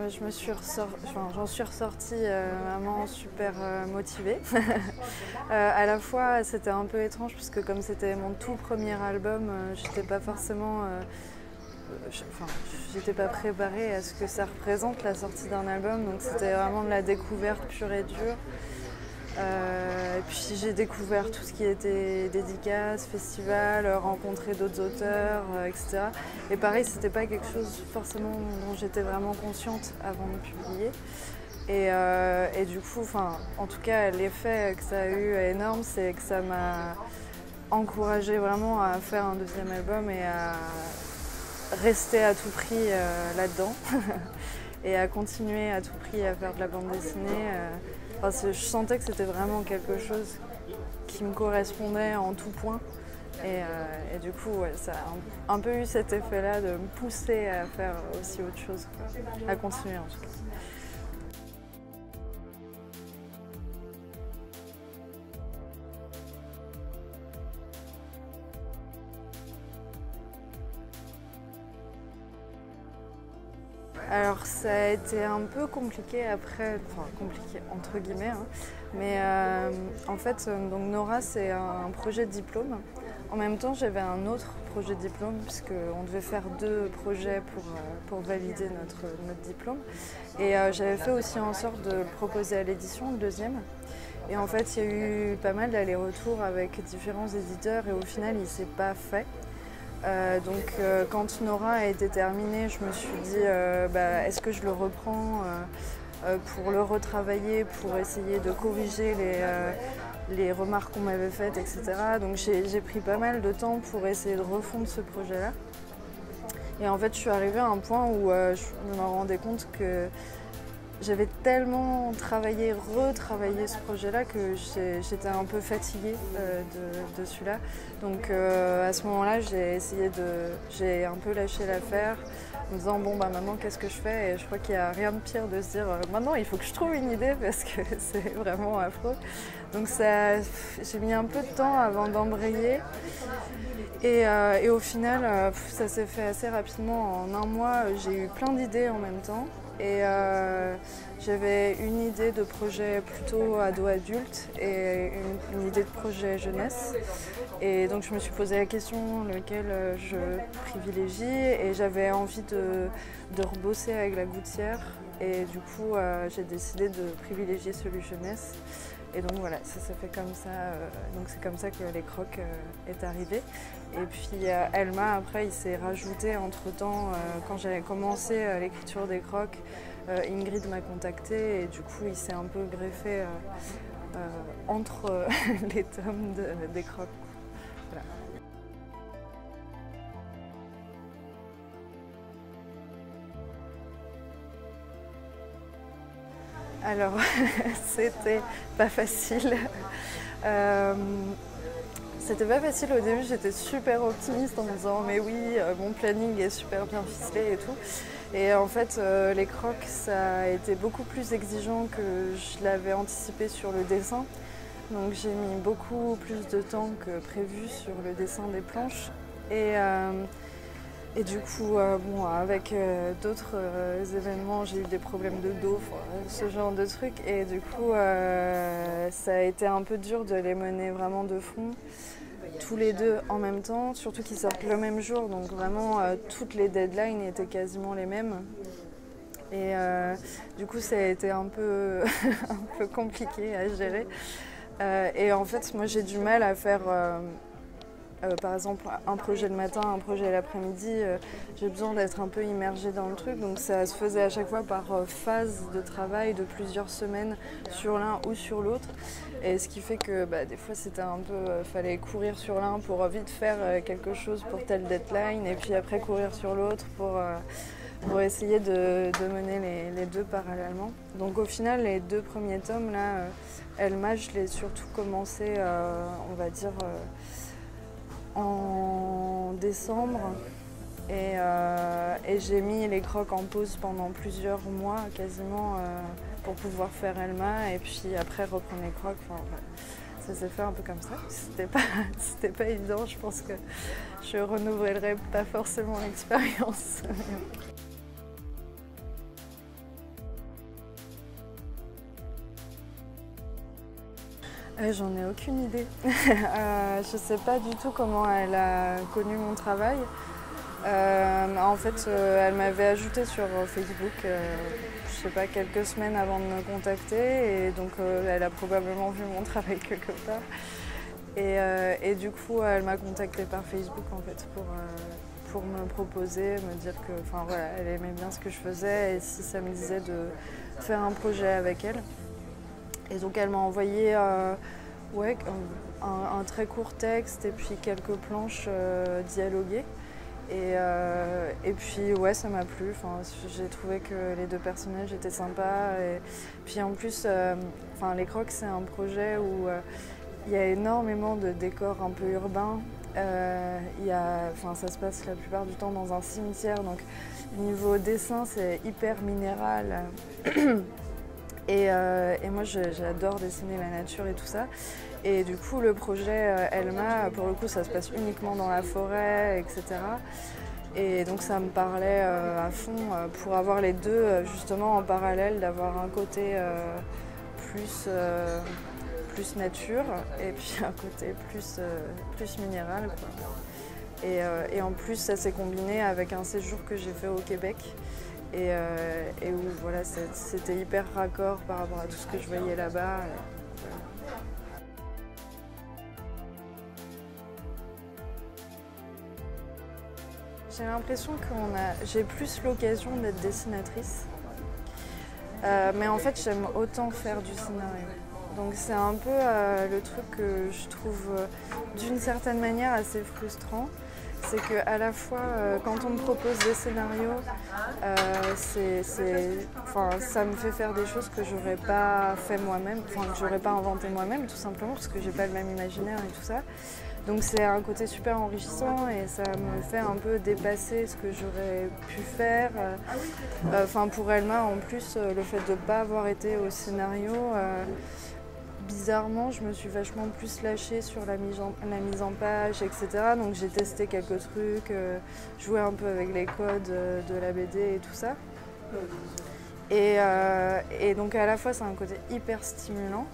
j'en suis ressortie vraiment super motivée. À la fois, c'était un peu étrange puisque comme c'était mon tout premier album, j'étais pas forcément, j'étais pas préparée à ce que ça représente la sortie d'un album, donc c'était vraiment de la découverte pure et dure. Et puis j'ai découvert tout ce qui était dédicaces, festivals, rencontrer d'autres auteurs, etc. Et pareil, c'était pas quelque chose forcément dont j'étais vraiment consciente avant de publier. Et du coup, en tout cas, l'effet que ça a eu est énorme, c'est que ça m'a encouragée vraiment à faire un deuxième album et à rester à tout prix là-dedans et à continuer à tout prix à faire de la bande dessinée. Je sentais que c'était vraiment quelque chose qui me correspondait en tout point. Et du coup, ouais, ça a un peu eu cet effet-là de me pousser à faire aussi autre chose, à continuer en tout cas. Alors ça a été un peu compliqué après, compliqué entre guillemets, hein. Mais en fait, donc Nora c'est un projet de diplôme. En même temps j'avais un autre projet de diplôme puisqu'on devait faire 2 projets pour valider notre diplôme. Et j'avais fait aussi en sorte de le proposer à l'édition, le deuxième. Et en fait il y a eu pas mal d'allers-retours avec différents éditeurs et au final il s'est pas fait. Quand Nora a été terminée, je me suis dit est-ce que je le reprends pour le retravailler, pour essayer de corriger les remarques qu'on m'avait faites, etc. Donc j'ai pris pas mal de temps pour essayer de refondre ce projet-là. Et en fait, je suis arrivée à un point où je me rendais compte que j'avais tellement retravaillé ce projet-là que j'étais un peu fatiguée de celui-là. Donc à ce moment-là, j'ai un peu lâché l'affaire en me disant maintenant qu'est-ce que je fais? Et je crois qu'il n'y a rien de pire de se dire maintenant il faut que je trouve une idée parce que c'est vraiment affreux. Donc j'ai mis un peu de temps avant d'embrayer. Et au final, ça s'est fait assez rapidement. En un mois, j'ai eu plein d'idées en même temps. Et j'avais une idée de projet plutôt ado-adulte et une idée de projet jeunesse. Et donc je me suis posé la question lequel je privilégie et j'avais envie de rebosser avec la gouttière. Et du coup, j'ai décidé de privilégier celui jeunesse. Et donc voilà, ça s'est fait comme ça. Donc c'est comme ça que les crocs est arrivé. Et puis Elma, après, il s'est rajouté entre-temps. Quand j'avais commencé l'écriture des crocs, Ingrid m'a contactée et du coup, il s'est un peu greffé entre les tomes des crocs. Voilà. Alors, c'était pas facile. C'était pas facile au début, j'étais super optimiste en me disant mais oui, mon planning est super bien ficelé et tout. Et en fait, les crocs, ça a été beaucoup plus exigeant que je l'avais anticipé sur le dessin. Donc j'ai mis beaucoup plus de temps que prévu sur le dessin des planches. Et du coup, avec d'autres événements, j'ai eu des problèmes de dos, ce genre de trucs. Et du coup, ça a été un peu dur de les mener vraiment de front, tous les deux en même temps, surtout qu'ils sortent le même jour. Donc vraiment, toutes les deadlines étaient quasiment les mêmes. Et du coup, ça a été un peu, un peu compliqué à gérer. Et en fait, moi, j'ai du mal à faire... par exemple, un projet le matin, un projet l'après-midi, j'ai besoin d'être un peu immergée dans le truc. Donc ça se faisait à chaque fois par phase de travail de plusieurs semaines sur l'un ou sur l'autre. Et ce qui fait que des fois c'était un peu, fallait courir sur l'un pour vite faire quelque chose pour telle deadline et puis après courir sur l'autre pour essayer de mener les deux parallèlement. Donc au final, les 2 premiers tomes, là, Elma, je l'ai surtout commencé, on va dire... en décembre et j'ai mis les crocs en pause pendant plusieurs mois quasiment pour pouvoir faire Elma et puis après reprendre les crocs. Ça s'est fait un peu comme ça. C'était pas évident, je pense que je renouvellerai pas forcément l'expérience. J'en ai aucune idée. Je sais pas du tout comment elle a connu mon travail. En fait, elle m'avait ajouté sur Facebook, je sais pas, quelques semaines avant de me contacter, et donc elle a probablement vu mon travail quelque part. Et du coup, elle m'a contactée par Facebook en fait pour me proposer, me dire que, enfin voilà, elle aimait bien ce que je faisais et si ça me disait de faire un projet avec elle. Et donc elle m'a envoyé ouais, un très court texte et puis quelques planches dialoguées. Et puis ouais, ça m'a plu. Enfin, j'ai trouvé que les deux personnages étaient sympas. Et puis en plus, enfin, Les Crocs, c'est un projet où il y a énormément de décors un peu urbains. Enfin, ça se passe la plupart du temps dans un cimetière. Donc niveau dessin, c'est hyper minéral. Et moi, j'adore dessiner la nature et tout ça. Et du coup, le projet Elma, pour le coup, ça se passe uniquement dans la forêt, etc. Et donc, ça me parlait à fond pour avoir les deux justement en parallèle, d'avoir un côté plus nature et puis un côté plus minéral, quoi. Et en plus, ça s'est combiné avec un séjour que j'ai fait au Québec. Et où voilà, c'était hyper raccord par rapport à tout ce que je voyais là-bas. J'ai l'impression que j'ai plus l'occasion d'être dessinatrice. Mais en fait, j'aime autant faire du scénario. Donc c'est un peu le truc que je trouve d'une certaine manière assez frustrant. C'est qu'à la fois, quand on me propose des scénarios, enfin, ça me fait faire des choses que j'aurais pas fait moi-même, enfin que j'aurais pas inventé moi-même, tout simplement parce que j'ai pas le même imaginaire et tout ça. Donc c'est un côté super enrichissant et ça me fait un peu dépasser ce que j'aurais pu faire. Enfin, pour Elma, en plus, le fait de ne pas avoir été au scénario, bizarrement, je me suis vachement plus lâchée sur la mise en page, etc. Donc j'ai testé quelques trucs, joué un peu avec les codes de la BD et tout ça. Et donc à la fois, c'est un côté hyper stimulant.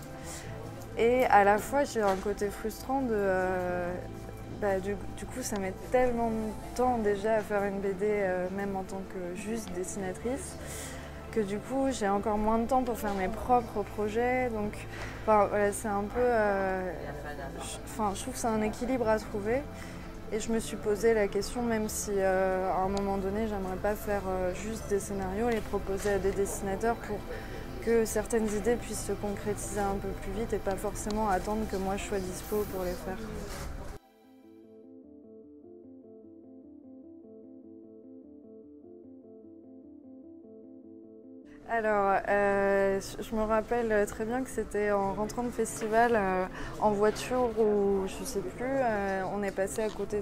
Et à la fois, j'ai un côté frustrant du coup, ça met tellement de temps déjà à faire une BD, même en tant que juste dessinatrice, que du coup, j'ai encore moins de temps pour faire mes propres projets. Donc, enfin, voilà, c'est un peu... je trouve que c'est un équilibre à trouver. Et je me suis posé la question, même si à un moment donné, j'aimerais pas faire juste des scénarios, les proposer à des dessinateurs pour que certaines idées puissent se concrétiser un peu plus vite et pas forcément attendre que moi je sois dispo pour les faire. Alors, je me rappelle très bien que c'était en rentrant de festival en voiture où, je sais plus, on est passé à côté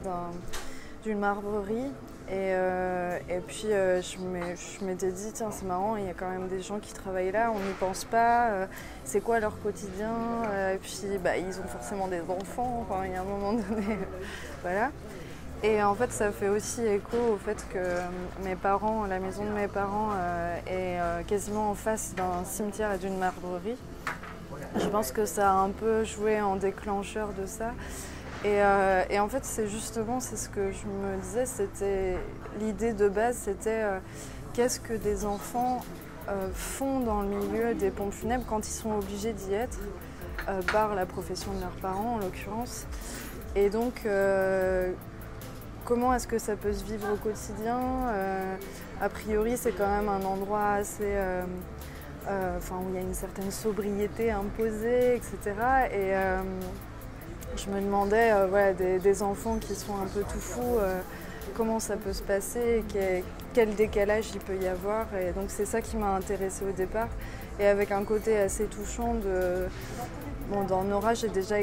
d'une marbrerie. Et puis je m'étais dit, tiens, c'est marrant, il y a quand même des gens qui travaillent là, on n'y pense pas, c'est quoi leur quotidien, et puis ils ont forcément des enfants, enfin, il y a un moment donné, voilà. Et en fait, ça fait aussi écho au fait que la maison de mes parents est quasiment en face d'un cimetière et d'une marbrerie. Je pense que ça a un peu joué en déclencheur de ça. Et en fait, c'est ce que je me disais, c'était l'idée de base, c'était qu'est-ce que des enfants font dans le milieu des pompes funèbres quand ils sont obligés d'y être, par la profession de leurs parents en l'occurrence. Et donc, comment est-ce que ça peut se vivre au quotidien ? A priori, c'est quand même un endroit assez... où il y a une certaine sobriété imposée, etc. Et je me demandais, des enfants qui sont un peu tout fous, comment ça peut se passer, quel décalage il peut y avoir. Et donc c'est ça qui m'a intéressée au départ. Et avec un côté assez touchant dans Nora, j'ai déjà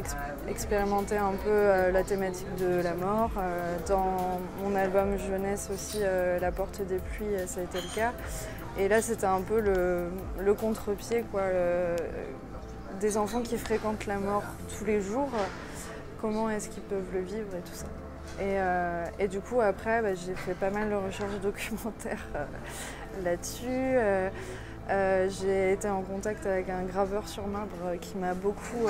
expérimenté un peu la thématique de la mort. Dans mon album jeunesse aussi, La Porte des Pluies, ça a été le cas. Et là, c'était un peu le contre-pied, quoi. Des enfants qui fréquentent la mort tous les jours, comment est-ce qu'ils peuvent le vivre et tout ça. Et du coup, après, j'ai fait pas mal de recherches documentaires là-dessus. J'ai été en contact avec un graveur sur marbre qui m'a beaucoup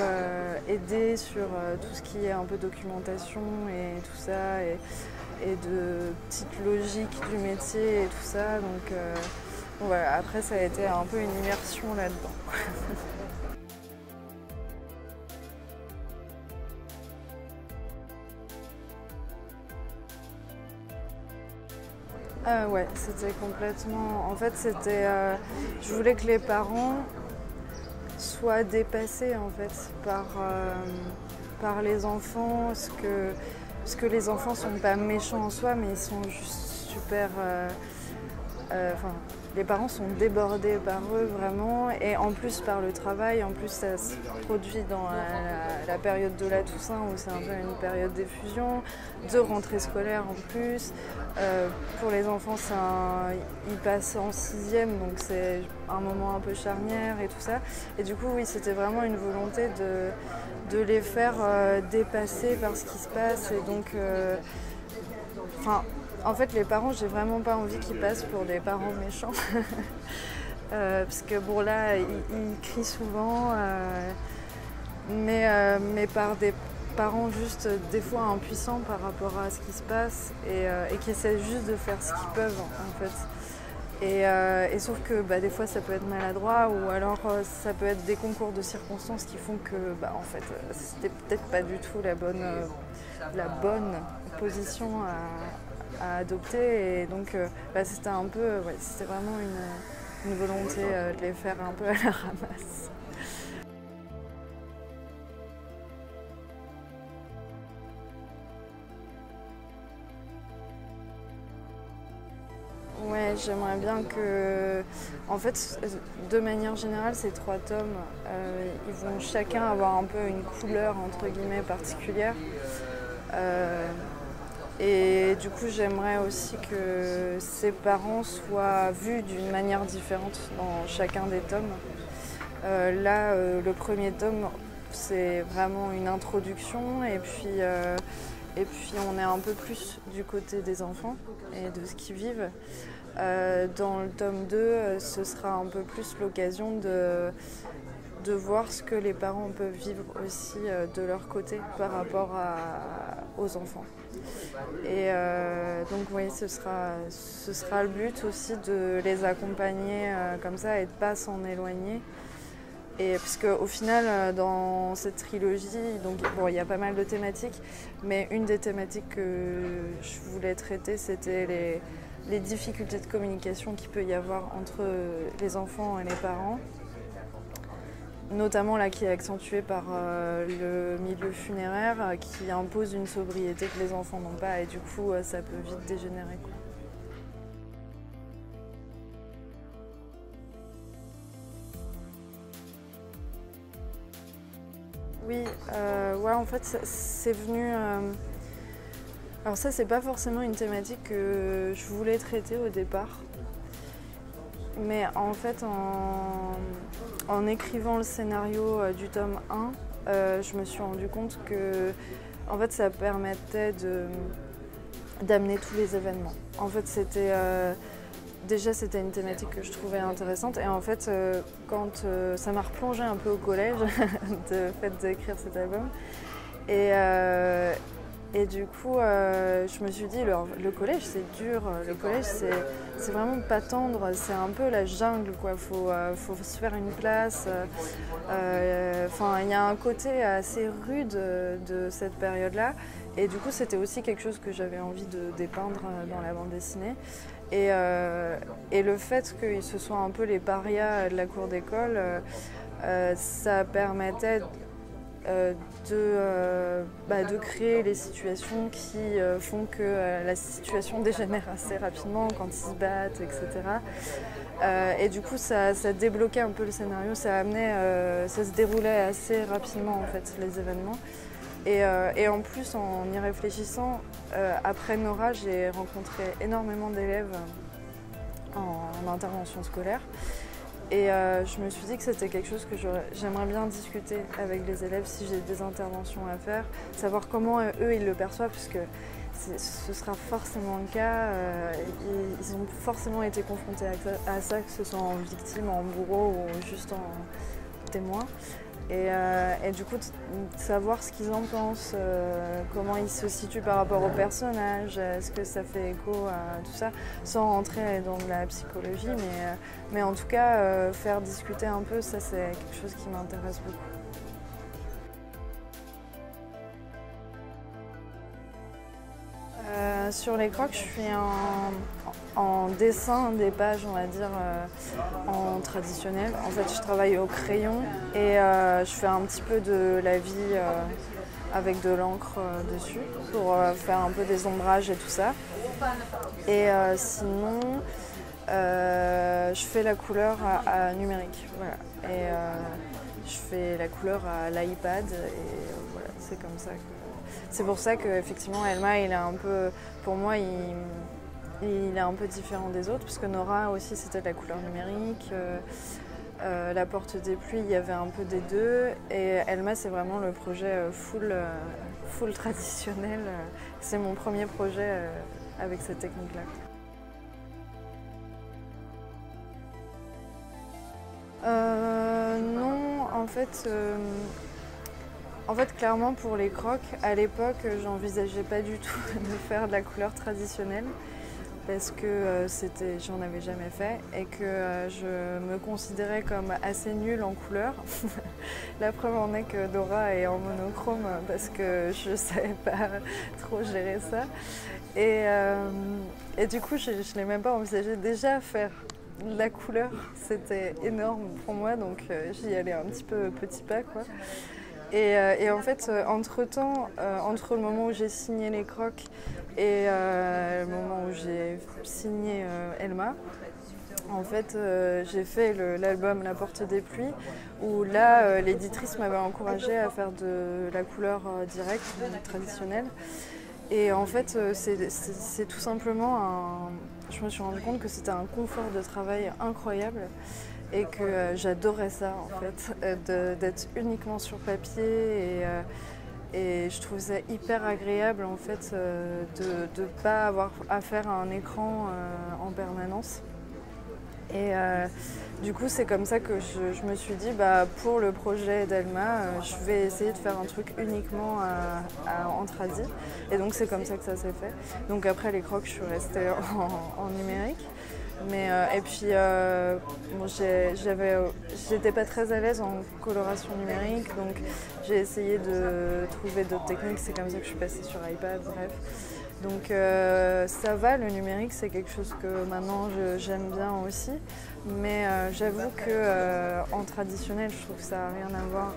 aidé sur tout ce qui est un peu documentation et tout ça, et de petites logiques du métier et tout ça. Donc voilà, après ça a été un peu une immersion là-dedans. Ouais, c'était complètement... En fait, c'était... je voulais que les parents soient dépassés en fait par les enfants, parce que les enfants sont pas méchants en soi, mais ils sont juste super... Enfin, les parents sont débordés par eux vraiment, et en plus par le travail. En plus ça se produit dans la période de la Toussaint où c'est un peu une période d'effusion, de rentrée scolaire en plus. Pour les enfants ils passent en 6e, donc c'est un moment un peu charnière et tout ça. Et du coup oui, c'était vraiment une volonté de les faire dépasser par ce qui se passe, et donc en fait, les parents, j'ai vraiment pas envie qu'ils passent pour des parents méchants. Parce que bon, là, ils crient souvent, mais par des parents juste des fois impuissants par rapport à ce qui se passe, et qui essaient juste de faire ce qu'ils peuvent en fait. Et sauf que des fois ça peut être maladroit, ou alors ça peut être des concours de circonstances qui font que en fait c'était peut-être pas du tout la bonne position à adopter, et donc c'était un peu, c'était vraiment une volonté de les faire un peu à la ramasse. Ouais, j'aimerais bien que, en fait, de manière générale, ces 3 tomes, ils vont chacun avoir un peu une couleur entre guillemets particulière. Et du coup, j'aimerais aussi que ses parents soient vus d'une manière différente dans chacun des tomes. Là, le premier tome, c'est vraiment une introduction, et puis on est un peu plus du côté des enfants et de ce qu'ils vivent. Dans le tome 2, ce sera un peu plus l'occasion de voir ce que les parents peuvent vivre aussi de leur côté par rapport aux enfants. Et donc oui, ce sera le but aussi, de les accompagner comme ça et de ne pas s'en éloigner. Et parce qu'au final, dans cette trilogie, donc, bon, il y a pas mal de thématiques, mais une des thématiques que je voulais traiter, c'était les difficultés de communication qu'il peut y avoir entre les enfants et les parents. Notamment là, qui est accentuée par le milieu funéraire, qui impose une sobriété que les enfants n'ont pas, et du coup ça peut vite dégénérer, quoi. Oui, en fait c'est venu... Alors ça, c'est pas forcément une thématique que je voulais traiter au départ. Mais en fait, en écrivant le scénario du tome 1, je me suis rendu compte que en fait, ça permettait d'amener tous les événements. En fait, déjà, c'était une thématique que je trouvais intéressante. Et en fait, quand ça m'a replongée un peu au collège, le fait d'écrire cet album. Et du coup, je me suis dit, le collège, c'est dur. Le collège, c'est vraiment pas tendre. C'est un peu la jungle, quoi. Faut se faire une place. Il y a un côté assez rude de cette période-là. Et du coup, c'était aussi quelque chose que j'avais envie de dépeindre dans la bande dessinée. Et le fait qu'ils se soient un peu les parias de la cour d'école, ça permettait de créer les situations qui font que la situation dégénère assez rapidement quand ils se battent, etc. Et du coup, ça débloquait un peu le scénario, ça se déroulait assez rapidement en fait, les événements. Et en plus, en y réfléchissant, après Nora, j'ai rencontré énormément d'élèves en intervention scolaire. Et je me suis dit que c'était quelque chose que j'aimerais bien discuter avec les élèves si j'ai des interventions à faire, savoir comment eux ils le perçoivent, puisque ce sera forcément le cas. Ils ont forcément été confrontés à ça, que ce soit en victime, en bourreau ou juste en témoin. Et du coup, savoir ce qu'ils en pensent, comment ils se situent par rapport au personnage, est-ce que ça fait écho à tout ça, sans rentrer dans de la psychologie, mais en tout cas, faire discuter un peu, ça c'est quelque chose qui m'intéresse beaucoup. Sur les crocs, je suis en dessin des pages, on va dire, en traditionnel. En fait, je travaille au crayon et je fais un petit peu de la vie avec de l'encre dessus pour faire un peu des ombrages et tout ça. Et sinon, je fais la couleur à numérique. Voilà. Et je fais la couleur à l'iPad et voilà, c'est comme ça que... C'est pour ça qu'effectivement Elma, il est un peu, pour moi, il est un peu différent des autres, parce que Nora aussi c'était de la couleur numérique, La Porte des Pluies, il y avait un peu des deux, et Elma c'est vraiment le projet full traditionnel. C'est mon premier projet avec cette technique-là. Non, en fait, clairement, pour les crocs, à l'époque, j'envisageais pas du tout de faire de la couleur traditionnelle parce que j'en avais jamais fait et que je me considérais comme assez nulle en couleur. La preuve en est que Dora est en monochrome parce que je savais pas trop gérer ça. Et du coup, je l'ai même pas envisagé. Déjà faire de la couleur, c'était énorme pour moi, donc j'y allais un petit peu petit pas, quoi. Et en fait, entre-temps, entre le moment où j'ai signé les crocs et le moment où j'ai signé Elma, en fait, j'ai fait l'album La Porte des Pluies, où là, l'éditrice m'avait encouragée à faire de la couleur directe, traditionnelle. Et en fait, c'est tout simplement je me suis rendu compte que c'était un confort de travail incroyable. Et que j'adorais ça en fait, d'être uniquement sur papier et je trouve ça hyper agréable en fait de ne pas avoir à faire à un écran en permanence. Et du coup c'est comme ça que je me suis dit pour le projet d'Elma, je vais essayer de faire un truc uniquement en tradi. Et donc c'est comme ça que ça s'est fait. Donc après les crocs je suis restée en numérique. Et puis, j'étais pas très à l'aise en coloration numérique, donc j'ai essayé de trouver d'autres techniques. C'est comme ça que je suis passée sur iPad, bref. Donc ça va, le numérique, c'est quelque chose que maintenant j'aime bien aussi. Mais j'avoue qu'en traditionnel, je trouve que ça n'a rien à voir.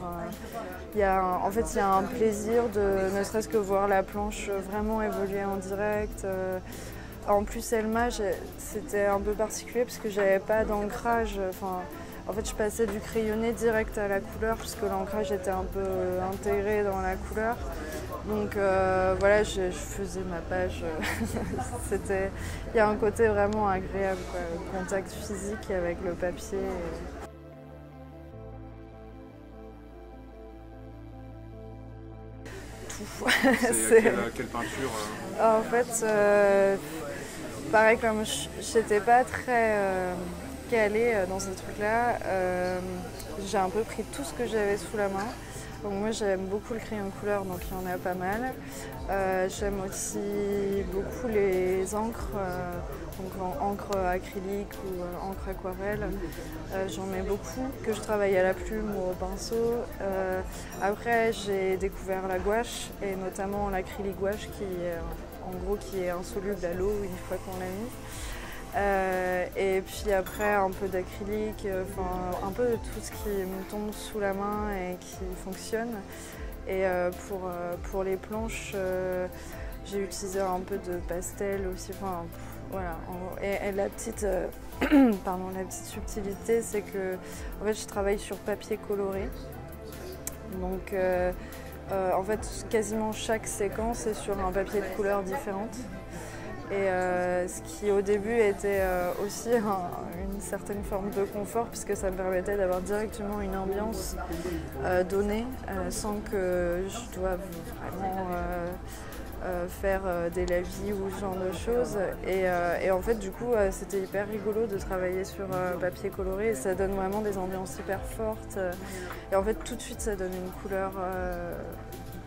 Il y a un plaisir de ne serait-ce que voir la planche vraiment évoluer en direct. En plus, Elma, c'était un peu particulier parce que j'avais pas d'ancrage. En fait, je passais du crayonné direct à la couleur puisque l'ancrage était un peu intégré dans la couleur. Donc voilà, je faisais ma page. Il y a un côté vraiment agréable, quoi, le contact physique avec le papier. Tout. C'est quelle peinture En fait, pareil, comme je n'étais pas très calée dans ces trucs-là, j'ai un peu pris tout ce que j'avais sous la main. Donc moi j'aime beaucoup le crayon couleur, donc il y en a pas mal. J'aime aussi beaucoup les encres, donc encre acrylique ou encre aquarelle. J'en mets beaucoup, que je travaille à la plume ou au pinceau. Après j'ai découvert la gouache et notamment l'acrylique gouache qui est insoluble à l'eau une fois qu'on l'a mis. Et puis après un peu d'acrylique, un peu de tout ce qui me tombe sous la main et qui fonctionne. Et pour les planches, j'ai utilisé un peu de pastel aussi. Voilà. Et la petite, la petite subtilité, c'est que en fait, je travaille sur papier coloré. Donc en fait, quasiment chaque séquence est sur un papier de couleurs différentes. Et ce qui au début était aussi une une certaine forme de confort puisque ça me permettait d'avoir directement une ambiance donnée sans que je doive vraiment faire des lavis ou ce genre de choses. Et en fait, du coup, c'était hyper rigolo de travailler sur papier coloré et ça donne vraiment des ambiances hyper fortes. Et en fait, tout de suite, ça donne une couleur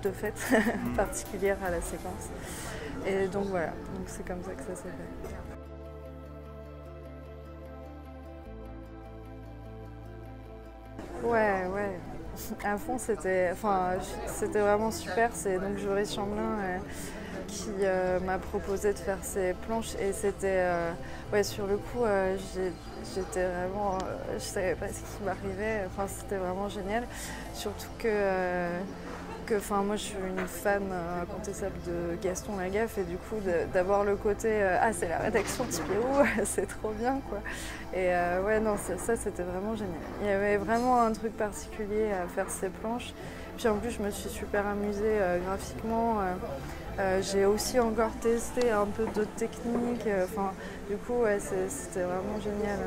de fête particulière à la séquence. Et donc voilà, donc c'est comme ça que ça s'est fait. Ouais, à fond, c'était vraiment super. C'est donc Joris Chamblin qui m'a proposé de faire ces planches et c'était, sur le coup, j'étais vraiment, je savais pas ce qui m'arrivait. Enfin, c'était vraiment génial, surtout moi je suis une fan incontestable de Gaston Lagaffe et du coup d'avoir le côté c'est la rédaction de Spirou, c'est trop bien quoi. Et ça c'était vraiment génial. Il y avait vraiment un truc particulier à faire ces planches. Puis en plus je me suis super amusée graphiquement. J'ai aussi encore testé un peu d'autres techniques. Du coup c'était vraiment génial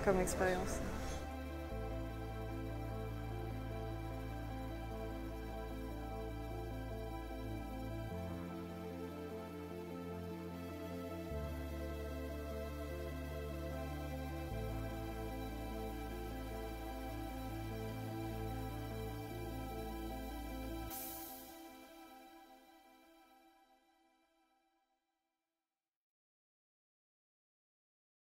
comme expérience.